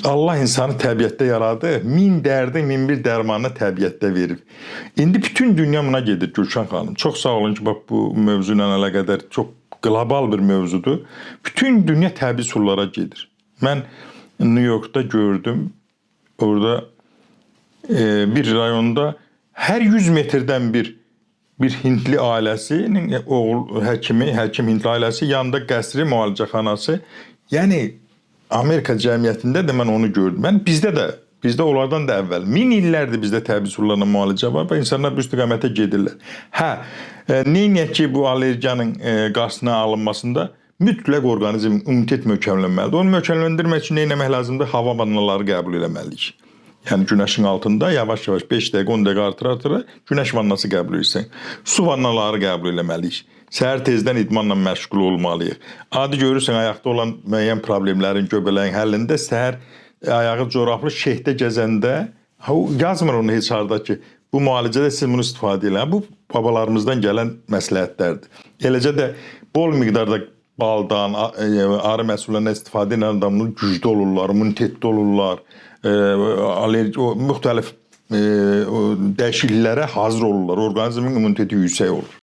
Allah insanı təbiətdə yaradı, min dərdin, min bir dərmanını təbiətdə verir. İndi bütün dünya buna gedir Gülşən xanım. Çox sağ olun ki, bax bu mövzu ilə əlaqədar çox qlobal bir mövzudur. Bütün dünya təbii sulara gedir. Mən New York'da gördüm, orada bir rayonda hər 100 metrdən bir Hintli ailəsinin həkim Hintli ailəsi, yanında qəsri müalicəxanası. Yəni Amerika cəmiyyətində də mən onu gördüm. Bizdə onlardan da əvvəl 1000 illərdir bizdə təbii sularla müalicə var və insanlar bu istiqamətə gedirlər. Neyniyək ki, bu allergiyanın qarşısının alınmasında mütləq orqanizm immunitet möhkəmlənməlidir. Onu möhkəmləndirmək üçün nə etmək lazımdır? Hava vannaları qəbul etməliyik. Yəni günəşin altında yavaş-yavaş 5 dəqiqə, 10 dəqiqə artıra-artıra günəş vannası qəbul edirsən. Su vannaları qəbul etməliyik. Səhər tezdən idmanla məşğul olmalıyıq. Adi görürsən, ayaqda olan müəyyən problemlərin, göbələyin həllində səhər ayağı corablı şehdə gəzəndə, yazmır onu heç harda ki, bu müalicədə siz bunu istifadə edin. Bu babalarımızdan gələn məsləhətlərdir. Eləcə də bol miqdarda baldan, arı məhsullarından istifadə edən adamlar güclü olurlar, immunitetli olurlar, müxtəlif dəyişikliklərə hazır olurlar. Orqanizmin immuniteti yüksək olur.